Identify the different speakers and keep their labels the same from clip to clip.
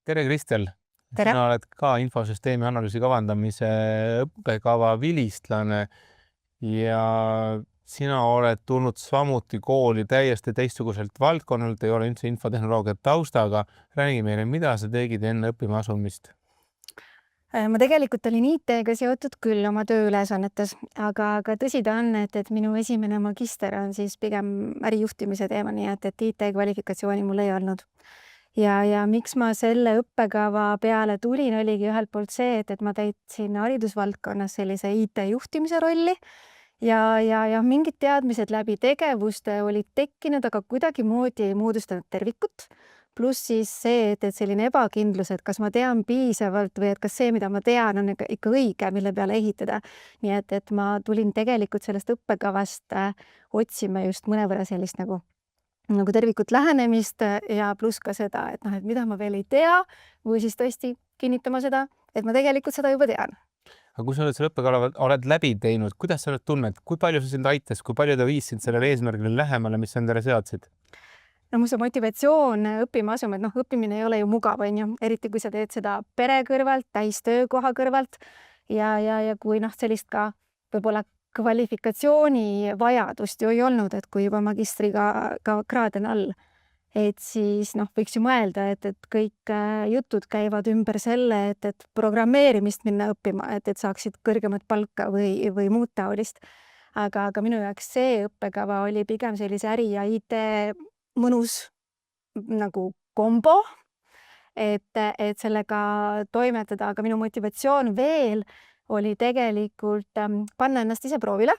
Speaker 1: Tere, Kristel!
Speaker 2: Tere!
Speaker 1: Sina oled ka infosüsteemi analüüsi kavandamise õppekava vilistlane ja sina oled tulnud samuti kooli täiesti teistsuguselt valdkonnalt, ei ole üldse infotehnoloogia taustaga. Räägi meile, mida sa tegid enne õppima asumist?
Speaker 2: Ma tegelikult olin IT-ga seotud küll oma tööülesannetes, aga tõsi ta on, et minu esimene magister on siis pigem ärijuhtimise teema, nii et IT-kvalifikatsiooni mul ei olnud. Ja miks ma selle õppekava peale tulin, oligi ühelt poolt see, et ma täitsin haridusvaldkonnas sellise IT-juhtimise rolli ja mingid teadmised läbi tegevuste olid tekkinud, aga kuidagimoodi ei moodustanud tervikut. Pluss siis see, et selline ebakindlus, et kas ma tean piisavalt või et kas see, mida ma tean, on ikka õige, mille peale ehitada. Nii et ma tulin tegelikult sellest õppekavast otsima just mõnevõrra sellist nagu tervikut lähenemist ja pluss ka seda, et mida ma veel ei tea või siis tõesti kinnitama seda, et ma tegelikult seda juba tean.
Speaker 1: Aga kui sa oled selle õppekava oled läbi teinud, kuidas sa nüüd tunned, kui palju sa sind aitas, kui palju ta viis sind sellele eesmärgile lähemale, mis sa endale seadsid?
Speaker 2: No mu see motivatsioon õppima asuma, et õppimine ei ole ju mugav, eriti kui sa teed seda pere kõrvalt, täistöökoha kõrvalt ja kui sellist ka võib-olla kvalifikatsiooni vajadust ju ei olnud, et kui juba magistriga ka kraad on all, et siis võiks ju mõelda, et kõik jutud käivad ümber selle, et programmeerimist minna õppima, et saaksid kõrgemat palka või muud taolist. Aga minu jaoks see õppekava oli pigem sellise äri ja IT mõnus nagu kombo, et sellega toimetada, aga minu motivatsioon veel oli tegelikult panna ennast ise proovile,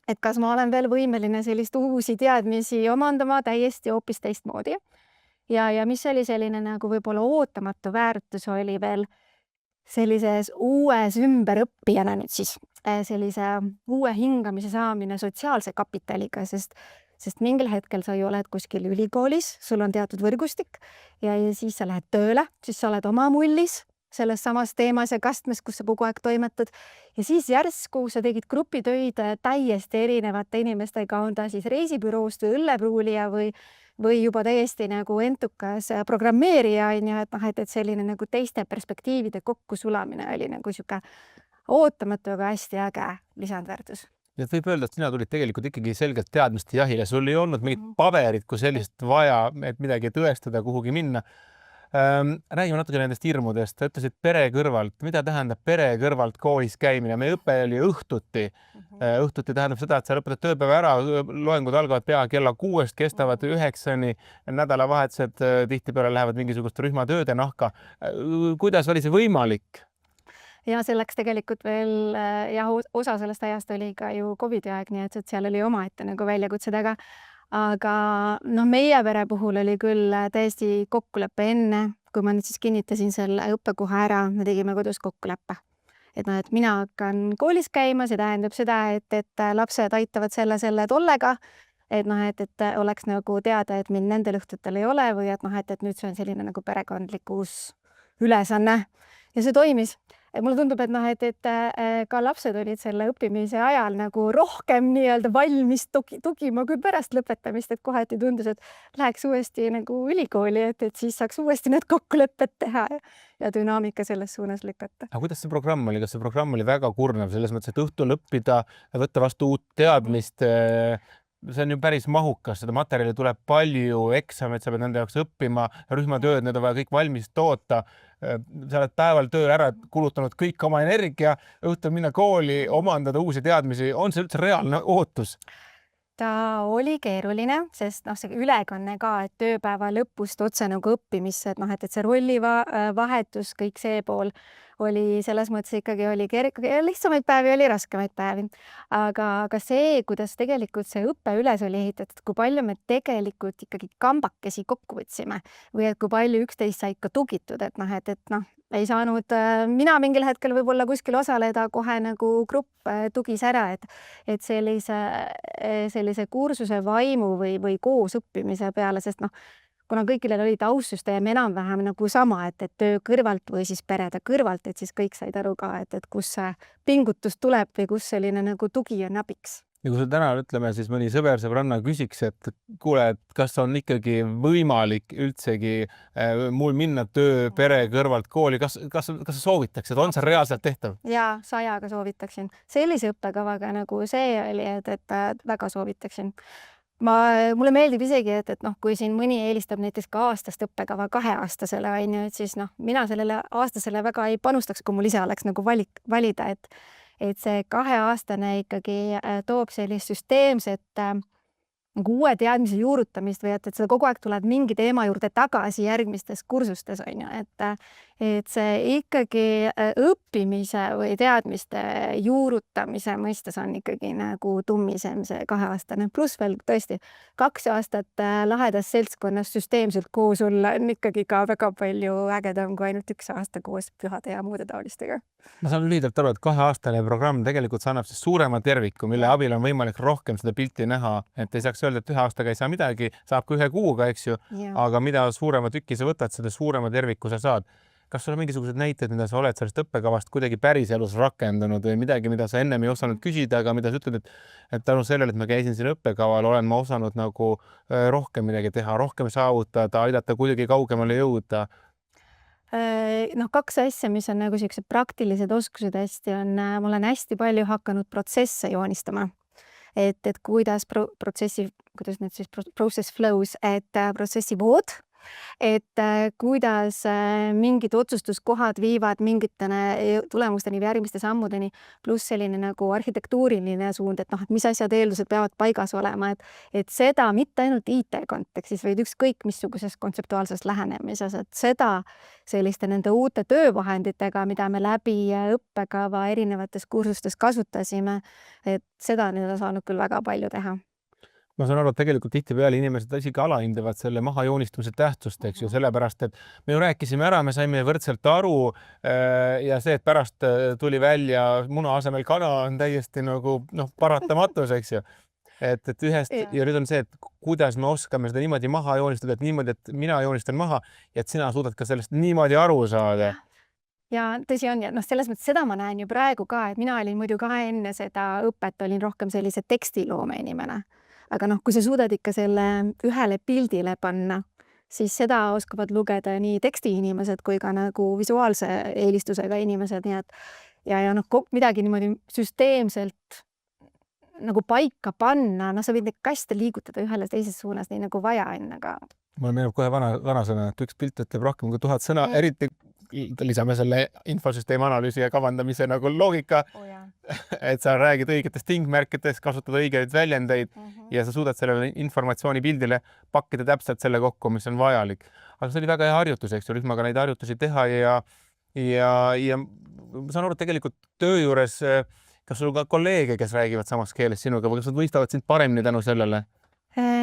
Speaker 2: et kas ma olen veel võimeline sellist uusi teadmisi omandama täiesti hoopis teistmoodi. Ja mis oli selline nagu võib-olla ootamatu väärtus oli veel sellises uues ümberõppijana nüüd siis sellise uue hingamise saamine sotsiaalse kapitaliga, sest mingil hetkel sa ju oled kuskil ülikoolis, sul on teatud võrgustik ja siis sa lähed tööle, siis sa oled oma mullis selles samas teemas ja kastmes, kus sa kogu aeg toimetad. Ja siis järsku sa tegid grupitöid täiesti erinevate inimestega, on ta siis reisibüroost või õllepruulija või juba täiesti nagu entukas programmeerija, et selline nagu teiste perspektiivide kokkusulamine oli nagu sihuke ootamatu, aga hästi äge lisandväärtus.
Speaker 1: Ja võib öelda, et sina tulid tegelikult ikkagi selgelt teadmiste jahile. Sul ei olnud mingit paberit kui sellist vaja, et midagi tõestada, kuhugi minna. Räägime natuke nendest hirmudest. Sa ütlesid pere kõrvalt. Mida tähendab pere kõrvalt koolis käimine? Meie õpe oli õhtuti. Õhtuti tähendab seda, et sa lõpetad tööpäeva ära, loengud algavad pea kella 6, kestavad 9-ni, nädalavahetused tihtipeale lähevad mingisuguste rühmatööde nahka. Kuidas oli see võimalik?
Speaker 2: Ja selleks tegelikult veel osa sellest ajast oli ka ju COVID-i aeg, nii et seal oli omaette nagu väljakutsed, aga meie pere puhul oli küll täiesti kokkuleppe enne, kui ma nüüd siis kinnitasin selle õppekoha ära, me tegime kodus kokkuleppe. Et mina hakkan koolis käima, see tähendab seda, et lapsed aitavad selle tollega, et oleks nagu teada, et mind nendel õhtutel ei ole või et nüüd see on selline nagu perekondlik uus ülesanne ja see toimis. Mulle tundub, et ka lapsed olid selle õppimise ajal nagu rohkem nii-öelda valmis tugima kui pärast lõpetamist, et kohati tundus, et läheks uuesti nagu ülikooli, et siis saaks uuesti need kokkulepped teha ja dünaamika selles suunas lükata.
Speaker 1: Aga kuidas see programm oli? Kas see programm oli väga kurnav selles mõttes, et õhtul õppida, võtta vastu uut teadmist? See on ju päris mahukas, seda materjali tuleb palju, eksamid, sa pead nende jaoks õppima, rühmatööd, need on vaja kõik valmis toota. Sa oled päeval tööl ära kulutanud kõik oma energia, õhtul minna kooli, omandada uusi teadmisi. On see üldse reaalne ootus?
Speaker 2: Ta oli keeruline, sest see ülekanne ka, et tööpäeva lõpust otse nagu õppimisse, et see rollivahetus, kõik see pool oli selles mõttes ikkagi oli lihtsamaid päevi, oli raskemaid päevi. Aga see, kuidas tegelikult see õppe üles oli ehitatud, kui palju me tegelikult ikkagi kambakesi kokku võtsime või et kui palju üksteist sai ikka tugitud, et ei saanud mina mingil hetkel võib-olla kuskil osaleda, kohe nagu grupp tugis ära, et sellise kursuse vaimu või koos õppimise peale, sest kuna kõigil oli taustsüsteem enam-vähem nagu sama, et töö kõrvalt või siis perede kõrvalt, et siis kõik said aru ka, et kus see pingutus tuleb või kus selline nagu tugi on abiks.
Speaker 1: ja kui sul täna, ütleme siis mõni sõbranna küsiks, et kuule, et kas on ikkagi võimalik üldsegi mul minna töö, pere kõrvalt kooli, kas sa soovitaks, et on see reaalselt tehtav?
Speaker 2: Ja 100-ga soovitaksin. Sellise õppekavaga nagu see oli, et väga soovitaksin. Mulle meeldib isegi, et noh, kui siin mõni eelistab näiteks ka aastast õppekava 2-aastasele, on ju, et siis noh, mina sellele aastasele väga ei panustaks, kui mul ise oleks nagu valida, et see 2-aastane ikkagi toob sellist süsteemset nagu uue teadmise juurutamist või et seda kogu aeg tuleb mingi teema juurde tagasi järgmistes kursustes, on ju, et see ikkagi õppimise või teadmiste juurutamise mõistes on ikkagi nagu tummisem see 2-aastane, pluss veel tõesti 2 aastat lahedas seltskonnas süsteemselt koos olla on ikkagi ka väga palju ägedam kui ainult 1 aasta koos pühade ja muude taolistega.
Speaker 1: Ma saan lühidalt aru, et 2-aastane programm tegelikult annab siis suurema terviku, mille abil on võimalik rohkem seda pilti näha, et ei saaks öelda, et 1 aastaga ei saa midagi, saab ka 1 kuuga, eks ju, aga mida suurema tüki sa võtad, seda suurema terviku sa saad. Kas sul on mingisugused näited, mida sa oled sellest õppekavast kuidagi päris elus rakendunud või midagi, mida sa ennem ei osanud küsida, aga mida sa ütled, et tänu sellele, et ma käisin siin õppekaval, olen ma osanud nagu rohkem midagi teha, rohkem saavutada, aidata kuidagi kaugemale jõuda?
Speaker 2: Noh, 2 asja, mis on nagu sellised praktilised oskused hästi on, ma olen hästi palju hakanud protsesse joonistama. Et kuidas need siis process flows, et protsessi vood, et kuidas mingid otsustuskohad viivad mingitene tulemusteni või järgmiste sammudeni, pluss selline nagu arhitektuuriline suund, et noh, et mis asjad, eeldused peavad paigas olema, et seda mitte ainult IT kontekstis, vaid ükskõik missuguses kontseptuaalses lähenemises, et seda selliste nende uute töövahenditega, mida me läbi õppekava erinevates kursustes kasutasime, et seda nüüd on saanud küll väga palju teha.
Speaker 1: Ma saan aru, et tegelikult tihtipeale inimesed isegi alahindavad selle mahajoonistumise tähtsust, eks ju, sellepärast, et me ju rääkisime ära, me saime võrdselt aru ja see, et pärast tuli välja muna asemel kana on täiesti nagu noh, paratamatus, eks ju. Et ühest ja nüüd on see, et kuidas me oskame seda niimoodi maha joonistada, et niimoodi, et mina joonistan maha ja et sina suudad ka sellest niimoodi aru saada.
Speaker 2: Ja tõsi on ja noh, selles mõttes seda ma näen ju praegu ka, et mina olin muidu ka enne seda õpet, olin rohkem sellise tekstiloome inimene. Aga noh, kui sa suudad ikka selle ühele pildile panna, siis seda oskavad lugeda nii tekstiinimesed kui ka nagu visuaalse eelistusega inimesed, nii et ja noh, midagi niimoodi süsteemselt nagu paika panna, noh, sa võid neid kaste liigutada ühele teises suunas, nii nagu vaja on, aga
Speaker 1: Mulle meenub kohe vanasõna, et üks pilt ütleb rohkem kui 1000 sõna, eriti lisame selle infosüsteemi analüüsi ja kavandamise nagu loogika, et sa räägid õigetest tingmärkidest, kasutad õigeid väljendeid ja sa suudad sellele informatsiooni pildile pakkida täpselt selle kokku, mis on vajalik. Aga see oli väga hea harjutus, eks ju, rühmaga neid harjutusi teha ja ma saan aru, et tegelikult töö juures, kas sul ka kolleege, kes räägivad samas keeles sinuga või kas nad mõistavad sind paremini tänu sellele?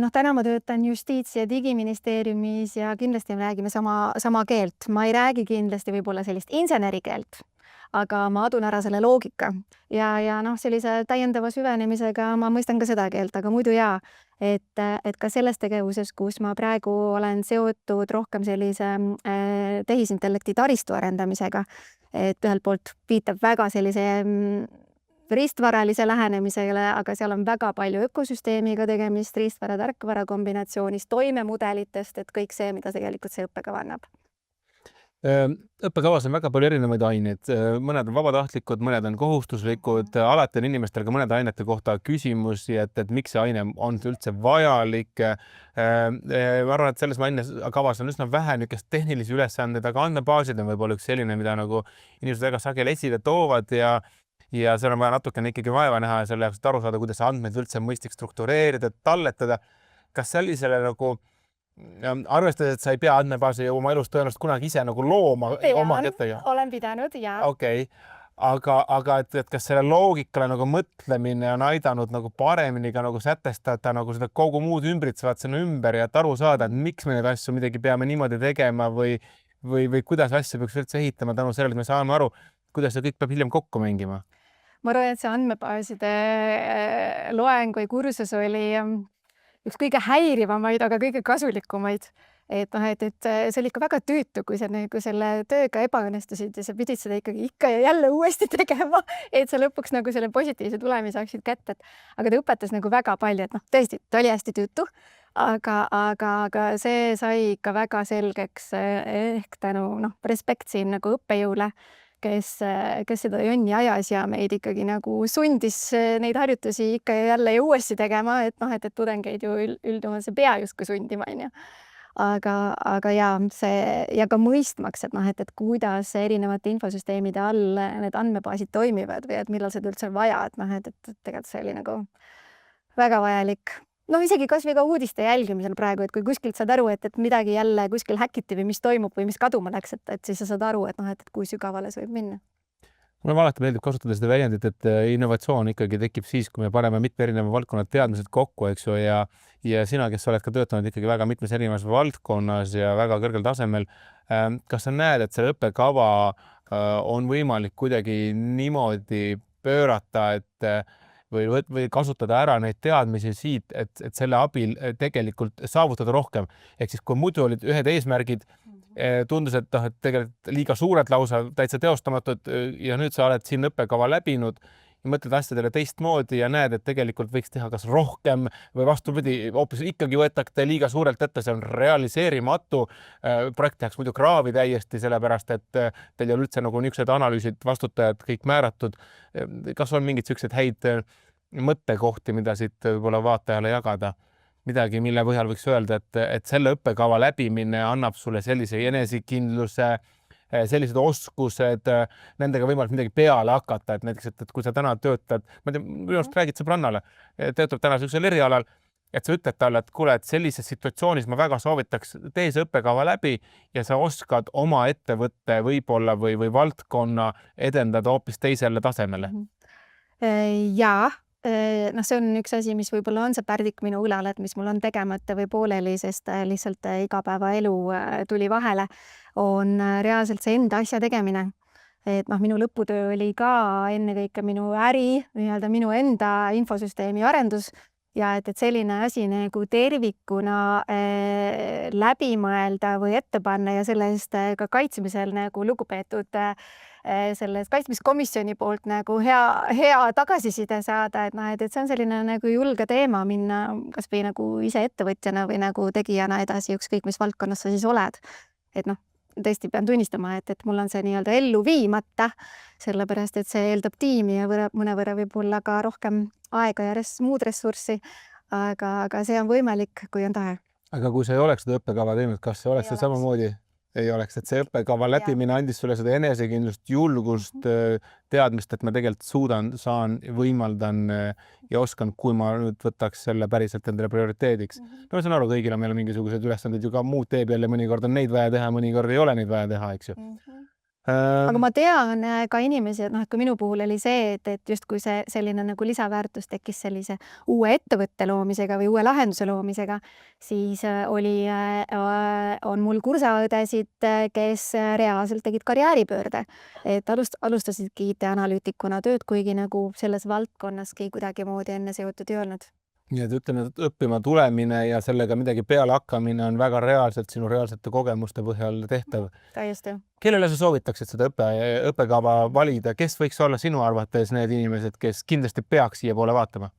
Speaker 2: Noh, täna ma töötan Justiits- ja Digiministeeriumis ja kindlasti me räägime sama keelt. Ma ei räägi kindlasti võib-olla sellist insenerikeelt, aga ma adun ära selle loogika ja noh, sellise täiendava süvenemisega ma mõistan ka seda keelt, aga muidu jaa, et ka selles tegevuses, kus ma praegu olen seotud rohkem sellise tehisintellekti taristu arendamisega, et ühelt poolt viitab väga sellise riistvaralise lähenemisele, aga seal on väga palju ökosüsteemiga tegemist, riistvara-tarkvara kombinatsioonist, toimemudelitest, et kõik see, mida tegelikult see õppekava annab.
Speaker 1: Õppekavas on väga palju erinevaid aineid, mõned on vabatahtlikud, mõned on kohustuslikud, alati on inimestel ka mõnede ainete kohta küsimusi, et miks see aine on üldse vajalik. Ma arvan, et selles kavas on üsna vähe niisugust tehnilisi ülesandeid, aga andmebaasid on võib-olla üks selline, mida nagu inimesed väga sageli esile toovad ja seal on vaja natukene ikkagi vaeva näha ja selle jaoks, et aru saada, kuidas andmeid üldse on mõistlik struktureerida, talletada. Kas sellisele nagu arvestades, et sa ei pea andmebaasi oma elus tõenäoliselt kunagi ise nagu looma oma kätega?
Speaker 2: Olen pidanud, jaa.
Speaker 1: Okei. Aga et kas selle loogikale nagu mõtlemine on aidanud nagu paremini ka nagu sätestada nagu seda kogu muud ümbritsevat sinna ümber ja et aru saada, et miks me neid asju midagi peame niimoodi tegema või kuidas asju peaks üldse ehitama tänu sellele, et me saame aru, kuidas see kõik peab hiljem kokku mängima?
Speaker 2: Ma arvan, et see andmebaaside loeng või kursus oli üks kõige häirivamaid, aga kõige kasulikumaid. et see oli ikka väga tüütu, kui sa nagu selle tööga ebaõnnestusid ja sa pidid seda ikkagi ikka ja jälle uuesti tegema, et sa lõpuks nagu selle positiivse tulemi saaksid kätte. Aga ta õpetas nagu väga palju, et tõesti, ta oli hästi tüütu, aga see sai ikka väga selgeks ehk tänu respekt siin nagu õppejõule, kes seda jonni ajas ja meid ikkagi nagu sundis neid harjutusi ikka ja jälle ja uuesti tegema, et tudengeid ju üldjuhul see pea justkui sundima, onju. Aga ja see ja ka mõistmaks, et kuidas erinevate infosüsteemide all need andmebaasid toimivad või et millal seda üldse on vaja, et tegelikult see oli nagu väga vajalik. Isegi kasvõi ka uudiste jälgimisel praegu, et kui kuskilt saad aru, et midagi jälle kuskil häkiti või mis toimub või mis kaduma läks, et siis sa saad aru, et kui sügavale see võib minna.
Speaker 1: Mulle alati meeldib kasutada seda väljendit, et innovatsioon ikkagi tekib siis, kui me paneme mitme erineva valdkonna teadmised kokku, eks ju, ja sina, kes oled ka töötanud ikkagi väga mitmes erinevas valdkonnas ja väga kõrgel tasemel, kas sa näed, et selle õppekava on võimalik kuidagi niimoodi pöörata, või kasutada ära neid teadmisi siit, et selle abil tegelikult saavutada rohkem. Ehk siis, kui muidu olid ühed eesmärgid, tundus, et tegelikult liiga suured lausa, täitsa teostamatud ja nüüd sa oled siin õppekava läbinud ja mõtled asjadele teistmoodi ja näed, et tegelikult võiks teha kas rohkem või vastupidi, hoopis ikkagi võetakse liiga suurelt ette, see on realiseerimatu. Projekt tehaks muidu kraavi täiesti, sellepärast et teil ei ole üldse nagu niisugused analüüsid, vastutajad kõik määratud. Kas on mingid sellised häid mõttekohti, mida siit võib-olla vaatajale jagada? Midagi, mille põhjal võiks öelda, et selle õppekava läbimine annab sulle sellise enesekindluse, sellised oskused, nendega võimalik midagi peale hakata, et näiteks, et kui sa täna töötad, ma tean, minu arust räägid sõbrannale, töötab täna sellisel erialal, et sa ütled talle, et kuule, et sellises situatsioonis ma väga soovitaks, tee see õppekava läbi ja sa oskad oma ettevõtte võib-olla või valdkonna edendada hoopis teisele tasemele.
Speaker 2: Jaa. See on üks asi, mis võib-olla on see pärdik minu õlal, et mis mul on tegemata või pooleli, sest lihtsalt igapäevaelu tuli vahele, on reaalselt see enda asja tegemine. Et minu lõputöö oli ka ennekõike minu äri, minu enda infosüsteemi arendus ja et selline asi nagu tervikuna läbi mõelda või ette panna ja selle eest ka kaitsmisel nagu lugupeetud sellest kaitsmiskomisjoni poolt nagu hea tagasiside saada, et see on selline nagu julge teema minna kas või nagu ise ettevõtjana või nagu tegijana edasi, ükskõik mis valdkonnas sa siis oled. Et tõesti pean tunnistama, et mul on see nii-öelda ellu viimata, sellepärast et see eeldab tiimi ja mõnevõrra võib-olla ka rohkem aega ja muud ressurssi, aga see on võimalik, kui on tahe.
Speaker 1: Aga kui sa ei oleks seda õppekava teinud, kas see oleks see samamoodi? Ei oleks, et see õppekava läbimine andis sulle seda enesekindlust, julgust, teadmist, et ma tegelikult saan, võimaldan ja oskan, kui ma nüüd võtaks selle päriselt endale prioriteediks. Ma saan aru, kõigil on meil mingisugused ülesanded ju ka muud teeb jälle, mõnikord on neid vaja teha, mõnikord ei ole neid vaja teha, eks ju.
Speaker 2: Aga ma tean ka inimesi, et kui minu puhul oli see, et justkui see selline nagu lisaväärtus tekkis sellise uue ettevõtte loomisega või uue lahenduse loomisega, siis on mul kursaõdesid, kes reaalselt tegid karjääripöörde, et alustasidki IT-analüütikuna tööd, kuigi nagu selles valdkonnaski kuidagimoodi enne seotud ei olnud.
Speaker 1: Nii et ütleme, et õppima tulemine ja sellega midagi peale hakkamine on väga reaalselt sinu reaalsete kogemuste põhjal tehtav.
Speaker 2: Täiesti.
Speaker 1: Kellele sa soovitaksid seda õppekava valida? Kes võiks olla sinu arvates need inimesed, kes kindlasti peaks siia poole vaatama?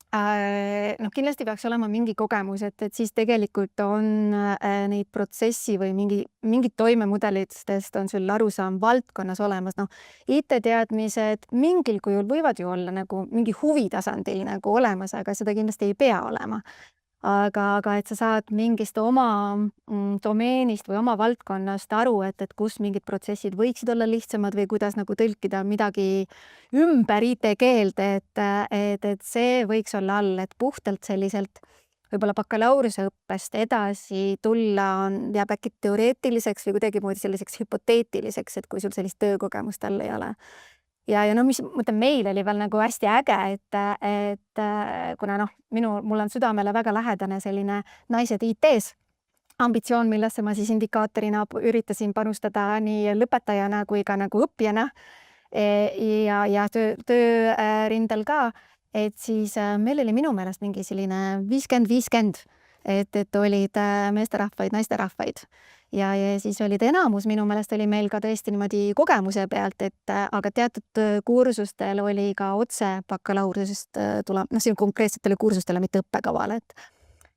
Speaker 2: Kindlasti peaks olema mingi kogemus, et siis tegelikult on neid protsessi või mingid toimemudelitest on sul arusaam valdkonnas olemas. IT-teadmised mingil kujul võivad ju olla nagu mingi huvitasandil nagu olemas, aga seda kindlasti ei pea olema. Aga et sa saad mingist oma domeenist või oma valdkonnast aru, et kus mingid protsessid võiksid olla lihtsamad või kuidas nagu tõlkida midagi ümber IT-keelde, et see võiks olla all, et puhtalt selliselt võib-olla bakalaureuseõppest edasi tulla jääb äkki teoreetiliseks või kuidagimoodi selliseks hüpoteetiliseks, et kui sul sellist töökogemust all ei ole. Ja mis mõtlen, meil oli veel nagu hästi äge, et kuna mul on südamele väga lähedane selline naised IT-s ambitsioon, millesse ma siis indikaatorina üritasin panustada nii lõpetajana kui ka nagu õppijana ja töörindel ka, et siis meil oli minu meelest mingi selline 50-50, et olid meesterahvaid, naisterahvaid ja siis olid enamus, minu meelest oli meil ka tõesti niimoodi kogemuse pealt, et aga teatud kursustel oli ka otse bakalaureusest siin konkreetsetele kursustele, mitte õppekavale,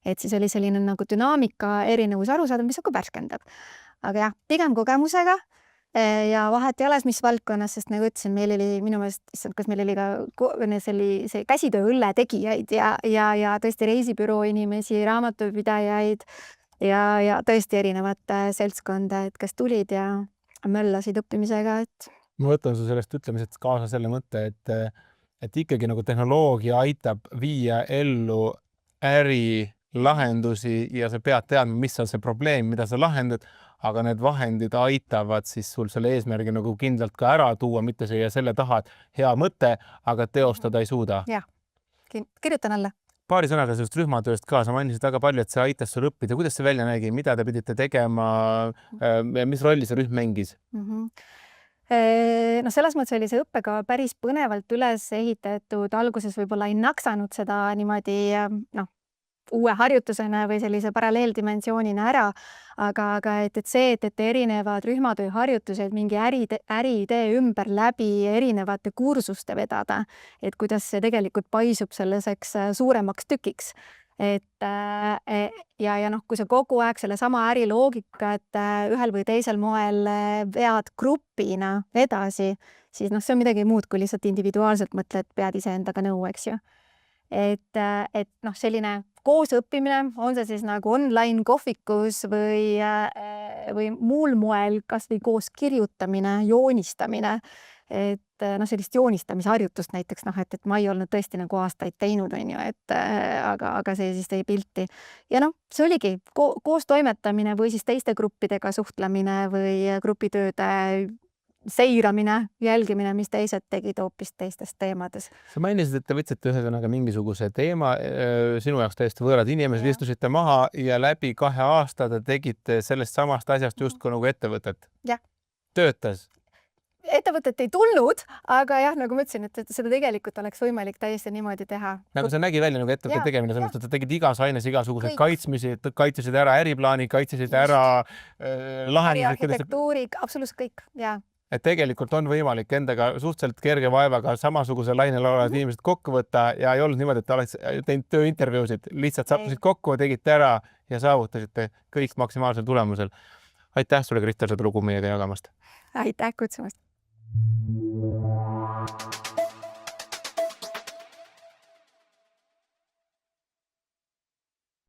Speaker 2: et siis oli selline nagu dünaamika erinevus aru saada, mis ka värskendab. Aga jah, pigem kogemusega ja vahet ei ole, mis valdkonnas, sest nagu ütlesin, meil oli minu meelest, kas meil oli ka see käsitöö õlle tegijaid ja tõesti reisibüroo inimesi, raamatupidajaid ja tõesti erinevat seltskonda, et kes tulid ja möllasid õppimisega, et
Speaker 1: ma võtan su sellest ütlemisest kaasa selle mõtte, et ikkagi nagu tehnoloogia aitab viia ellu ärilahendusi ja sa pead teadma, mis on see probleem, mida sa lahendad, aga need vahendid aitavad siis sul selle eesmärgi nagu kindlalt ka ära tuua, mitte siia selle taha, et hea mõte, aga teostada ei suuda.
Speaker 2: Jah, kirjutan alla.
Speaker 1: Paari sõnaga sellest rühmatööst ka, sa mainisid väga palju, et see aitas sul õppida. Kuidas see välja nägi, mida te pidite tegema, mis rolli see rühm mängis?
Speaker 2: No selles mõttes oli see õppekava päris põnevalt üles ehitatud, alguses võib-olla ei naksanud seda niimoodi uue harjutusena või sellise paralleeldimensioonina ära, aga et see, et erinevad rühmatöö harjutused mingi äriidee ümber läbi erinevate kursuste vedada, et kuidas see tegelikult paisub selliseks suuremaks tükiks. Ja kui sa kogu aeg selle sama äriloogika, et ühel või teisel moel vead grupina edasi, siis see on midagi muud, kui lihtsalt individuaalselt mõtled, pead iseendaga nõu, eks ju. Et selline koos õppimine, on see siis nagu online kohvikus või muul moel, kas või koos kirjutamine, joonistamine, et sellist joonistamisharjutust näiteks, et ma ei olnud tõesti nagu aastaid teinud, on ju, aga see siis tõi pilti. Ja see oligi koos toimetamine või siis teiste gruppidega suhtlemine või grupitööde seiramine, jälgimine, mis teised tegid hoopis teistes teemades.
Speaker 1: Sa mainisid, et te võtsite ühesõnaga mingisuguse teema, sinu jaoks täiesti võõrad inimesed, istusite maha ja läbi 2 aasta te tegite sellest samast asjast justkui nagu ettevõtet.
Speaker 2: Jah.
Speaker 1: Töötas?
Speaker 2: Ettevõtet ei tulnud, aga jah, nagu ma ütlesin, et seda tegelikult oleks võimalik täiesti niimoodi teha.
Speaker 1: Nagu see nägi välja nagu ettevõtte tegemine, selles mõttes, et tegid igas aines igasuguseid kaitsmisi, kaitsesid ära äriplaani, kaitsesid ära lahendused.
Speaker 2: Arhitektuuri, absoluutselt kõik, jaa.
Speaker 1: Et tegelikult on võimalik endaga suhteliselt kerge vaevaga samasuguse lainel olevad inimesed kokku võtta ja ei olnud niimoodi, et oleks teinud tööintervjuusid, lihtsalt sattusid kokku, tegite ära ja saavutasite kõik maksimaalsel tulemusel. Aitäh sulle, Kristel, seda lugu meiega jagamast.
Speaker 2: Aitäh kutsumast.